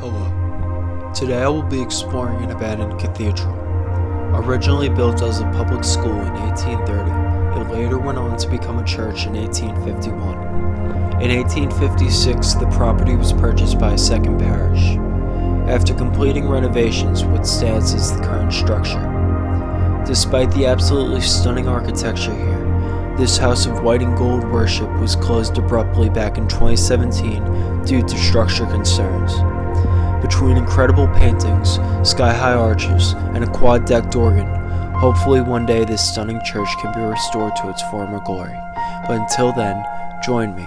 Hello. Today I will be exploring an abandoned cathedral. Originally built as a public school in 1830, it later went on to become a church in 1851. In 1856, the property was purchased by a second parish. After completing renovations, what stands as the current structure. Despite the absolutely stunning architecture here, this house of white and gold worship was closed abruptly back in 2017 due to structure concerns. Between incredible paintings, sky-high arches, and a quad-decked organ, hopefully one day this stunning church can be restored to its former glory. But until then, join me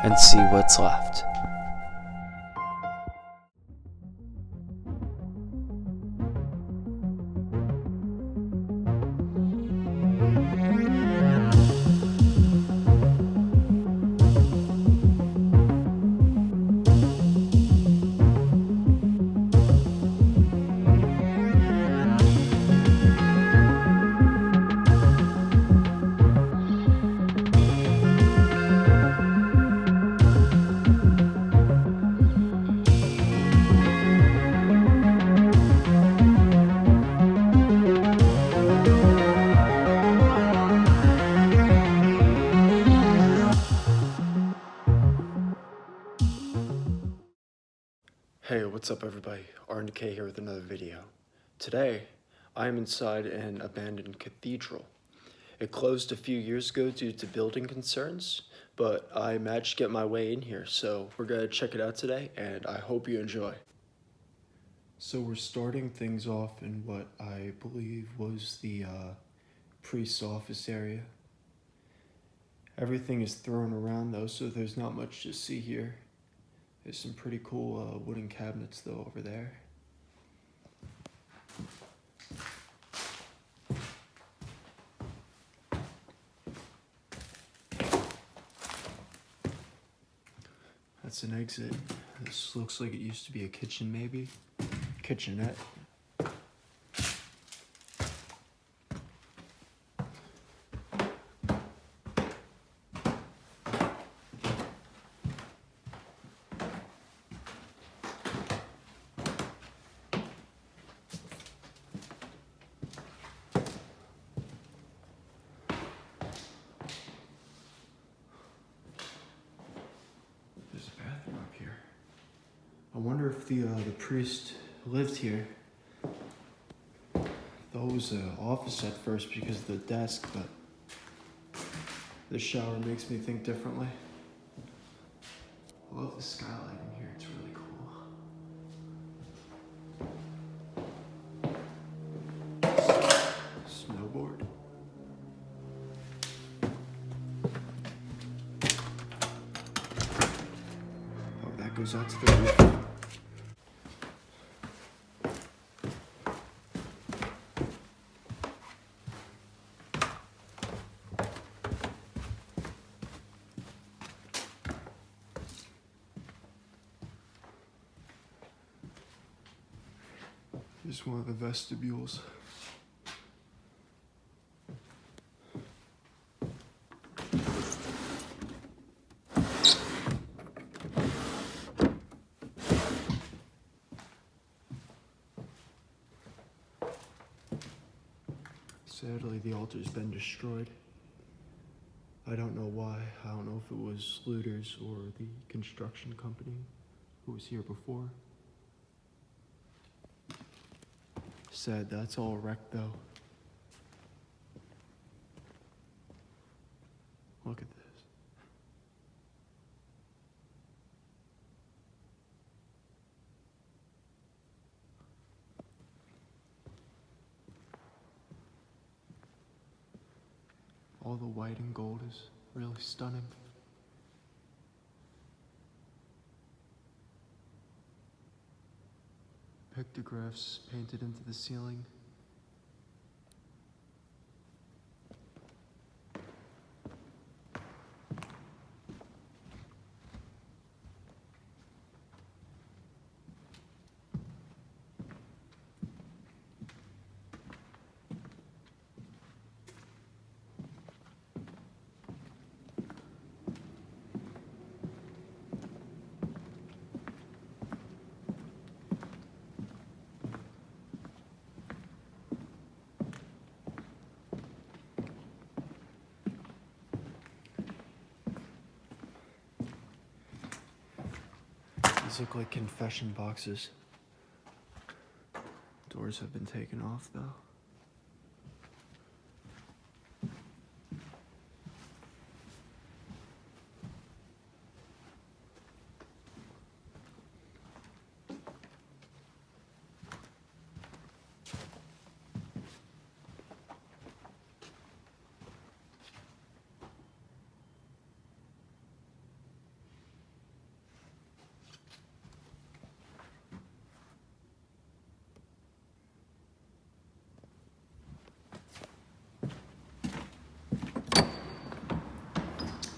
and see what's left. Hey, what's up everybody? RNK here with another video. Today, I am inside an abandoned cathedral. It closed a few years ago due to building concerns, but I managed to get my way in here, so we're gonna check it out today, and I hope you enjoy. So we're starting things off in what I believe was the priest's office area. Everything is thrown around though, so there's not much to see here. There's some pretty cool wooden cabinets though over there. That's an exit. This looks like it used to be a kitchen maybe. Kitchenette. There's a bathroom up here. I wonder if the priest lived here. Thought it was an office at first because of the desk, but the shower makes me think differently. I love the skylight in here, it's really cool. Snowboard. Oh, that goes out to the roof. Here's one of the vestibules. Sadly, the altar's been destroyed. I don't know why. I don't know if it was looters or the construction company who was here before. Sad that's all wrecked though. Look at this. All the white and gold is really stunning. Pictographs painted into the ceiling. These look like confession boxes. Doors have been taken off, though.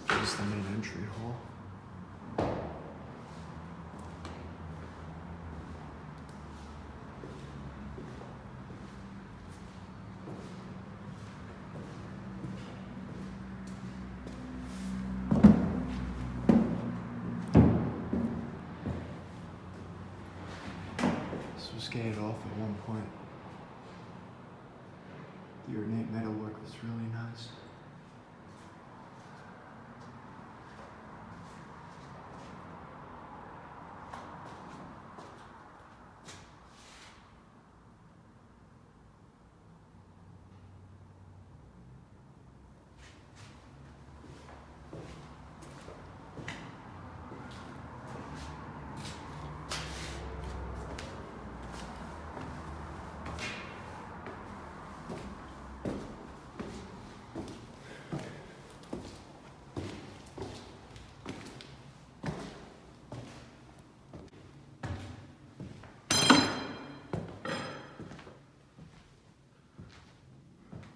This is the main entry hall. This was gated off at one point. The ornate metalwork was really nice.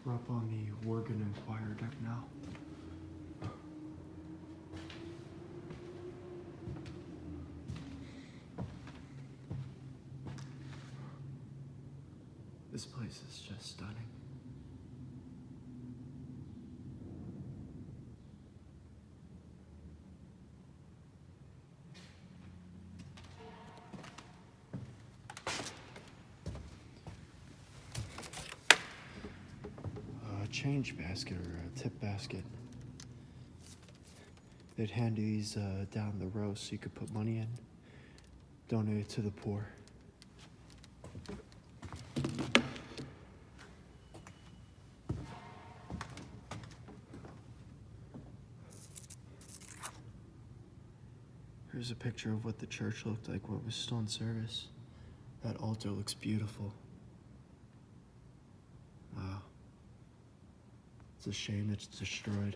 We're up on the Oregon Empire deck now. This place is just stunning. Change basket or a tip basket. They'd hand you these down the row so you could put money in, donate it to the poor. Here's a picture of what the church looked like when it was still in service. That altar looks beautiful. Wow. It's a shame it's destroyed.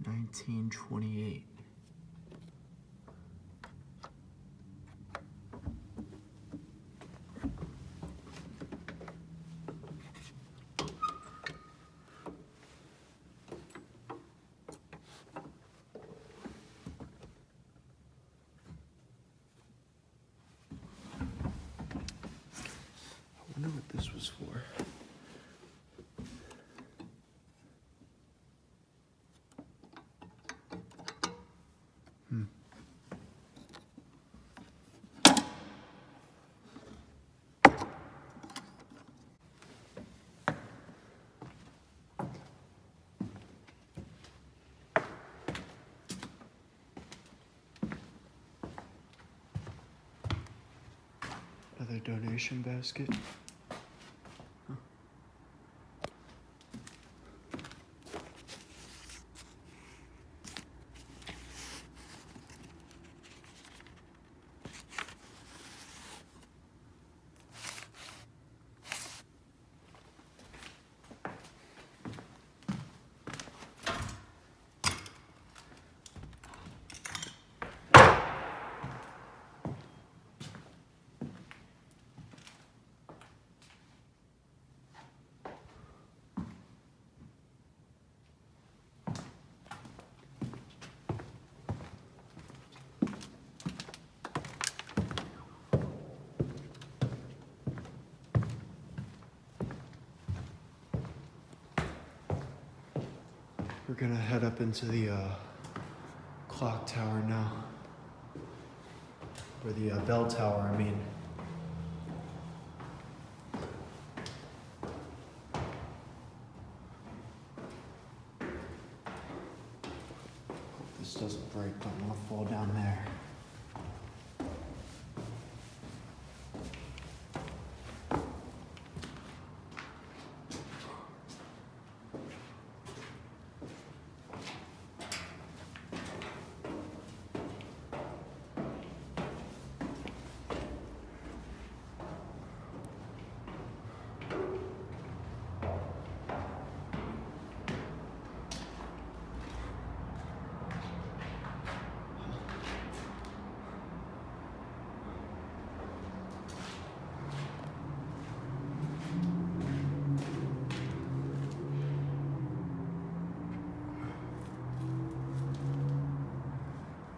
$1928. I wonder what this was for. Another donation basket. We're gonna head up into the clock tower now. Or the bell tower, I mean. Hope this doesn't break, don't want to fall down there.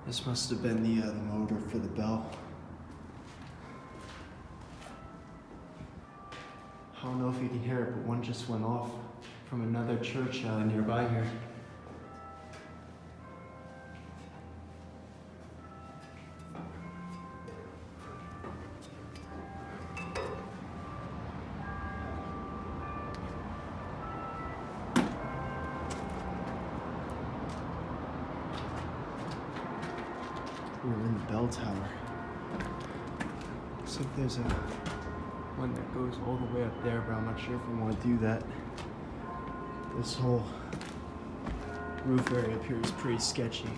This must have been the motor for the bell. I don't know if you can hear it, but one just went off from another church nearby here. We're in the bell tower. Looks like there's one that goes all the way up there, but I'm not sure if we want to do that. This whole roof area up here is pretty sketchy.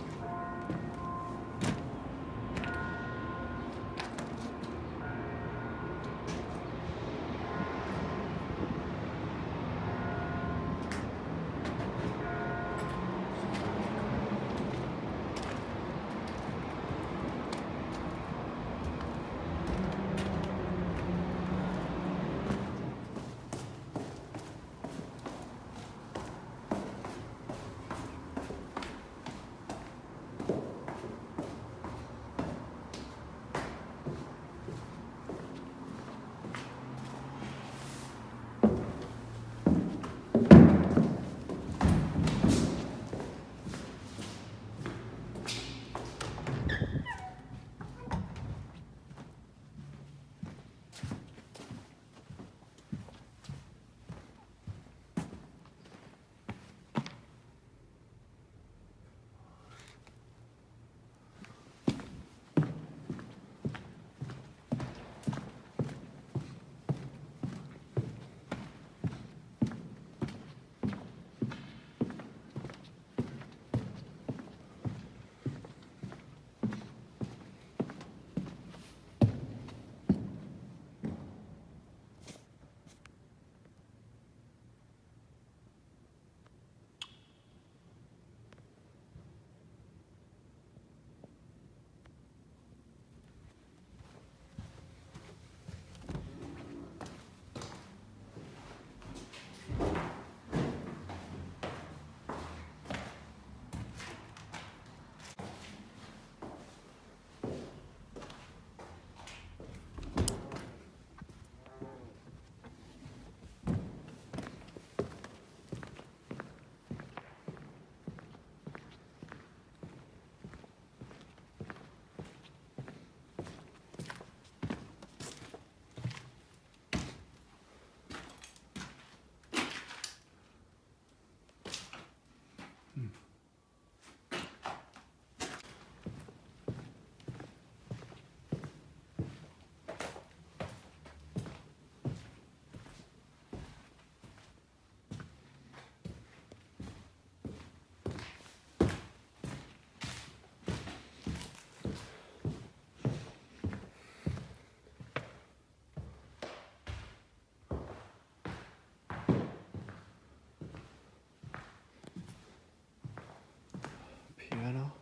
Piano.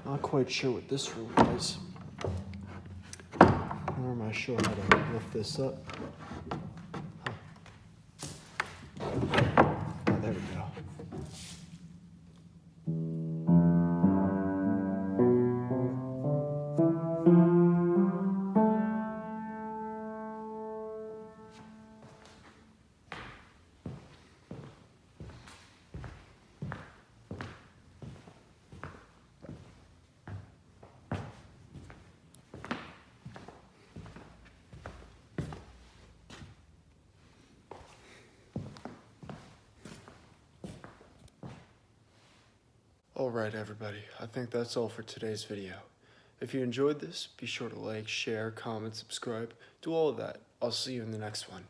Not quite sure what this room is. Nor am I sure how to lift this up. Oh, there we go. Alright everybody, I think that's all for today's video. If you enjoyed this, be sure to like, share, comment, subscribe, do all of that. I'll see you in the next one.